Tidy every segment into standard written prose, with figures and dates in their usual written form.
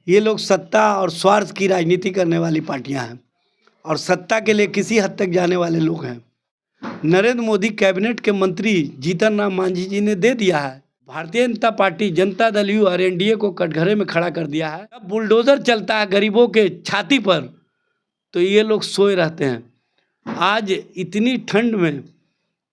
ये लोग सत्ता और स्वार्थ की राजनीति करने वाली पार्टियां हैं और सत्ता के लिए किसी हद तक जाने वाले लोग हैं। नरेंद्र मोदी कैबिनेट के मंत्री जीतन राम मांझी जी ने दे दिया है। भारतीय जनता पार्टी, जनता दल यू और एनडीए को कटघरे में खड़ा कर दिया है। अब बुलडोजर चलता है गरीबों के छाती पर, तो ये लोग सोए रहते हैं। आज इतनी ठंड में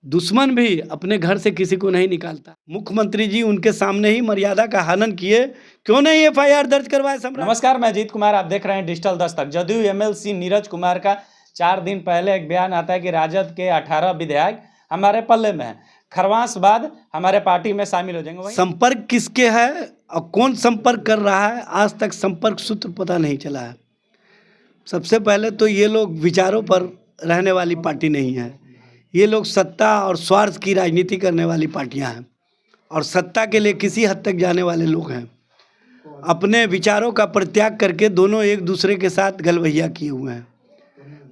दुश्मन भी अपने घर से किसी को नहीं निकालता। मुख्यमंत्री जी उनके सामने ही मर्यादा का हनन किए, क्यों नहीं एफआईआर दर्ज करवाए? नमस्कार, मैं अजीत कुमार, आप देख रहे हैं डिजिटल दस्तक। जदयू एमएलसी नीरज कुमार का 4 दिन पहले एक बयान आता है कि राजद के 18 विधायक हमारे पल्ले में हैं, खरवास बाद हमारे पार्टी में शामिल हो जाएंगे। संपर्क किसके है और कौन संपर्क कर रहा है, आज तक संपर्क सूत्र पता नहीं चला है। सबसे पहले तो ये लोग विचारों पर रहने वाली पार्टी नहीं है। ये लोग सत्ता और स्वार्थ की राजनीति करने वाली पार्टियां हैं और सत्ता के लिए किसी हद तक जाने वाले लोग हैं। अपने विचारों का परित्याग करके दोनों एक दूसरे के साथ गलवैया किए हुए हैं।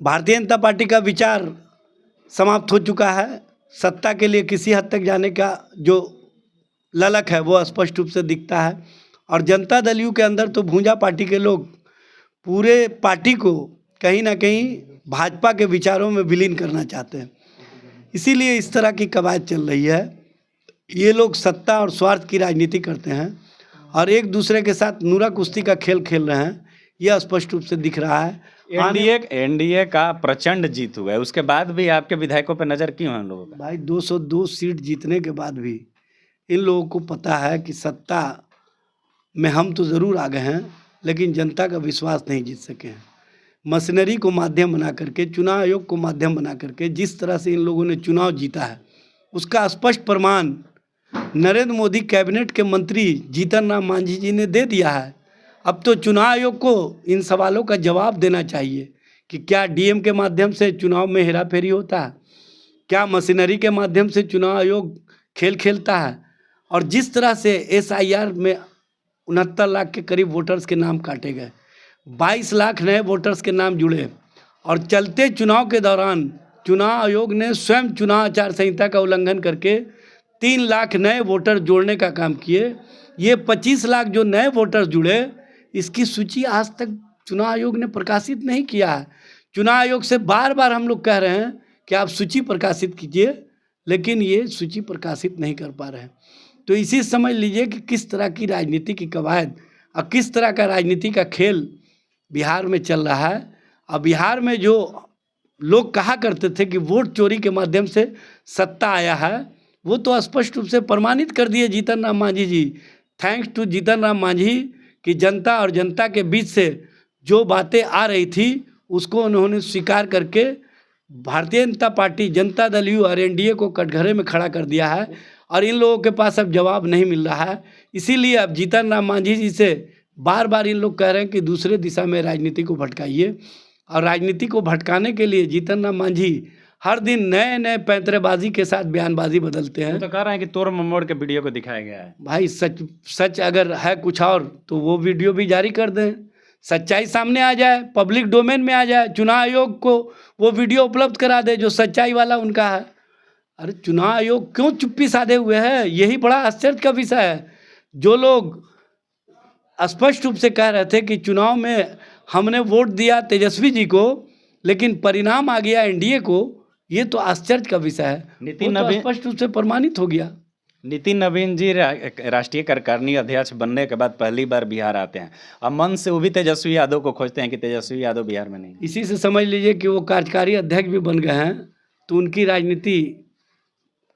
भारतीय जनता पार्टी का विचार समाप्त हो चुका है। सत्ता के लिए किसी हद तक जाने का जो ललक है वो स्पष्ट रूप से दिखता है। और जनता दल यू के अंदर तो भूंजा पार्टी के लोग पूरे पार्टी को कहीं ना कहीं भाजपा के विचारों में विलीन करना चाहते हैं, इसीलिए इस तरह की कवायद चल रही है। ये लोग सत्ता और स्वार्थ की राजनीति करते हैं और एक दूसरे के साथ नूरा कुश्ती का खेल खेल रहे हैं, यह स्पष्ट रूप से दिख रहा है। एनडीए का प्रचंड जीत हुआ है, उसके बाद भी आपके विधायकों पर नजर क्यों है लोगों का? भाई 202 सीट जीतने के बाद भी इन लोगों को पता है कि सत्ता में हम तो ज़रूर आ गए हैं, लेकिन जनता का विश्वास नहीं जीत सके हैं। मशीनरी को माध्यम बना करके, चुनाव आयोग को माध्यम बना करके जिस तरह से इन लोगों ने चुनाव जीता है, उसका स्पष्ट प्रमाण नरेंद्र मोदी कैबिनेट के मंत्री जीतन राम मांझी जी ने दे दिया है। अब तो चुनाव आयोग को इन सवालों का जवाब देना चाहिए कि क्या डीएम के माध्यम से चुनाव में हेराफेरी होता है, क्या मशीनरी के माध्यम से चुनाव आयोग खेल खेलता है। और जिस तरह से एसआईआर में 69 लाख के करीब वोटर्स के नाम काटे गए, 22 लाख नए वोटर्स के नाम जुड़े और चलते चुनाव के दौरान चुनाव आयोग ने स्वयं चुनाव आचार संहिता का उल्लंघन करके 3 लाख नए वोटर जोड़ने का काम किए। ये 25 लाख जो नए वोटर जुड़े, इसकी सूची आज तक चुनाव आयोग ने प्रकाशित नहीं किया है। चुनाव आयोग से बार बार हम लोग कह रहे हैं कि आप सूची प्रकाशित कीजिए, लेकिन ये सूची प्रकाशित नहीं कर पा रहे हैं। तो इसी समझ लीजिए कि किस तरह की राजनीति की कवायद और किस तरह का राजनीति का खेल बिहार में चल रहा है। अब बिहार में जो लोग कहा करते थे कि वोट चोरी के माध्यम से सत्ता आया है, वो तो स्पष्ट रूप से प्रमाणित कर दिए जीतन राम मांझी जी। थैंक्स टू जीतन राम मांझी कि जनता और जनता के बीच से जो बातें आ रही थी उसको उन्होंने स्वीकार करके भारतीय जनता पार्टी, जनता दल यू और एनडीए को कटघरे में खड़ा कर दिया है और इन लोगों के पास अब जवाब नहीं मिल रहा है। इसीलिए अब जीतन राम मांझी जी से बार बार इन लोग कह रहे हैं कि दूसरे दिशा में राजनीति को भटकाइए। और राजनीति को भटकाने के लिए जीतन राम मांझी हर दिन नए नए पैंतरेबाजी के साथ बयानबाजी बदलते हैं। तो कह रहे हैं कि तोड़ ममोड़ के वीडियो को दिखाया गया है। भाई सच अगर है कुछ और तो वो वीडियो भी जारी कर दें, सच्चाई सामने आ जाए, पब्लिक डोमेन में आ जाए, चुनाव आयोग को वो वीडियो उपलब्ध करा दे जो सच्चाई वाला उनका है। अरे चुनाव आयोग क्यों चुप्पी साधे हुए है, यही बड़ा आश्चर्य का विषय है। जो लोग स्पष्ट रूप से कह रहे थे कि चुनाव में हमने वोट दिया तेजस्वी जी को, लेकिन परिणाम आ गया एनडीए को, ये तो आश्चर्य का विषय है। नितिन नवीन स्पष्ट रूप से प्रमाणित हो गया। नितिन नवीन जी राष्ट्रीय कार्यकारिणी अध्यक्ष बनने के बाद पहली बार बिहार आते हैं। अब मन से वो भी तेजस्वी यादव को खोजते हैं कि तेजस्वी यादव बिहार में नहीं। इसी से समझ लीजिए कि वो कार्यकारी अध्यक्ष भी बन गए हैं, तो उनकी राजनीति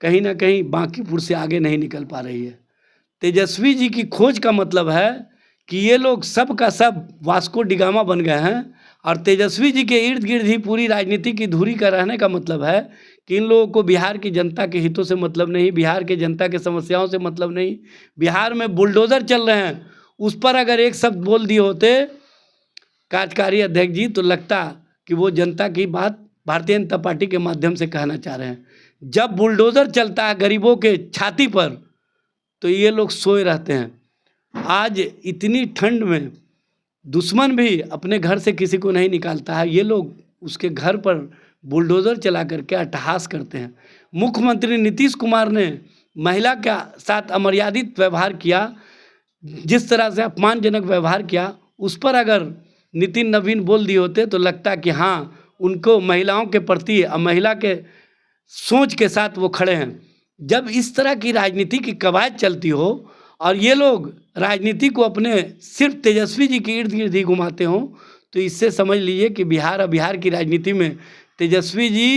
कहीं ना कहीं बांकीपुर से आगे नहीं निकल पा रही है। तेजस्वी जी की खोज का मतलब है कि ये लोग सब का सब वास्को डिगामा बन गए हैं और तेजस्वी जी के इर्द गिर्द ही पूरी राजनीति की धुरी का रहने का मतलब है कि इन लोगों को बिहार की जनता के हितों से मतलब नहीं, बिहार के जनता के समस्याओं से मतलब नहीं। बिहार में बुलडोज़र चल रहे हैं, उस पर अगर एक शब्द बोल दिए होते कार्यकारी अध्यक्ष जी, तो लगता कि वो जनता की बात भारतीय जनता पार्टी के माध्यम से कहना चाह रहे हैं। जब बुलडोज़र चलता है गरीबों के छाती पर, तो ये लोग सोए रहते हैं। आज इतनी ठंड में दुश्मन भी अपने घर से किसी को नहीं निकालता है, ये लोग उसके घर पर बुलडोज़र चला करके अट्टहास करते हैं। मुख्यमंत्री नीतीश कुमार ने महिला के साथ अमर्यादित व्यवहार किया, जिस तरह से अपमानजनक व्यवहार किया, उस पर अगर नितिन नवीन बोल दिए होते तो लगता कि हाँ उनको महिलाओं के प्रति और महिला के सोच के साथ वो खड़े हैं। जब इस तरह की राजनीति की कवायद चलती हो और ये लोग राजनीति को अपने सिर्फ तेजस्वी जी के इर्द गिर्द ही घुमाते हों, तो इससे समझ लीजिए कि बिहार और बिहार की राजनीति में तेजस्वी जी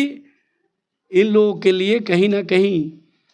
इन लोगों के लिए कहीं ना कहीं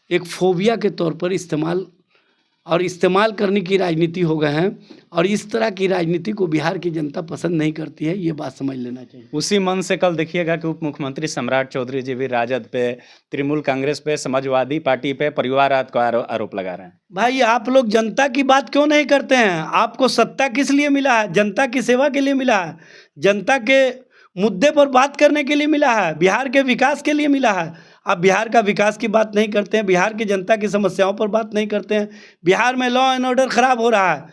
एक फोबिया के तौर पर इस्तेमाल करने की राजनीति हो गए हैं। और इस तरह की राजनीति को बिहार की जनता पसंद नहीं करती है, ये बात समझ लेना चाहिए। उसी मन से कल देखिएगा कि उप मुख्यमंत्री सम्राट चौधरी जी भी राजद पे, तृणमूल कांग्रेस पे, समाजवादी पार्टी पे परिवारवाद का आरोप लगा रहे हैं। भाई आप लोग जनता की बात क्यों नहीं करते हैं? आपको सत्ता किस लिए मिला है? जनता की सेवा के लिए मिला है, जनता के मुद्दे पर बात करने के लिए मिला है, बिहार के विकास के लिए मिला है। आप बिहार का विकास की बात नहीं करते हैं, बिहार की जनता की समस्याओं पर बात नहीं करते हैं। बिहार में लॉ एंड ऑर्डर खराब हो रहा है,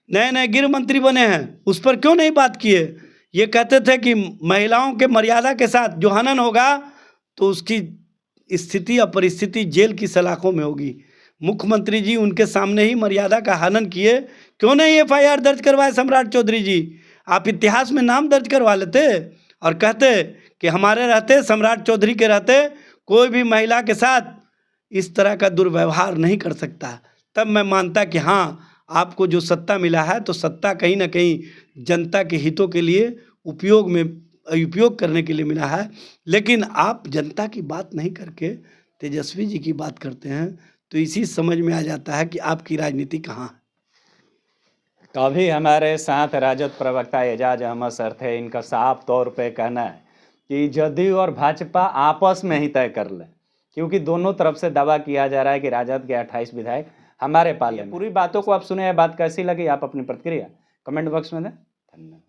नए नए गृह मंत्री बने हैं, उस पर क्यों नहीं बात किए? ये कहते थे कि महिलाओं के मर्यादा के साथ जो हनन होगा तो उसकी स्थिति और परिस्थिति जेल की सलाखों में होगी। मुख्यमंत्री जी उनके सामने ही मर्यादा का हनन किए, क्यों नहीं FIR दर्ज करवाए सम्राट चौधरी जी? आप इतिहास में नाम दर्ज करवा लेते और कहते कि हमारे रहते, सम्राट चौधरी के रहते कोई भी महिला के साथ इस तरह का दुर्व्यवहार नहीं कर सकता। तब मैं मानता कि हाँ आपको जो सत्ता मिला है तो सत्ता कहीं ना कहीं जनता के हितों के लिए उपयोग करने के लिए मिला है। लेकिन आप जनता की बात नहीं करके तेजस्वी जी की बात करते हैं, तो इसी समझ में आ जाता है कि आपकी राजनीति कहाँ है। तो अभी हमारे साथ राजद प्रवक्ता एजाज अहमद सर थे। इनका साफ तौर पे कहना है कि जदयू और भाजपा आपस में ही तय कर लें, क्योंकि दोनों तरफ से दावा किया जा रहा है कि राजद के 28 विधायक हमारे पाले में। पूरी बातों को आप सुने, बात कैसी लगी, आप अपनी प्रतिक्रिया कमेंट बॉक्स में दें। धन्यवाद।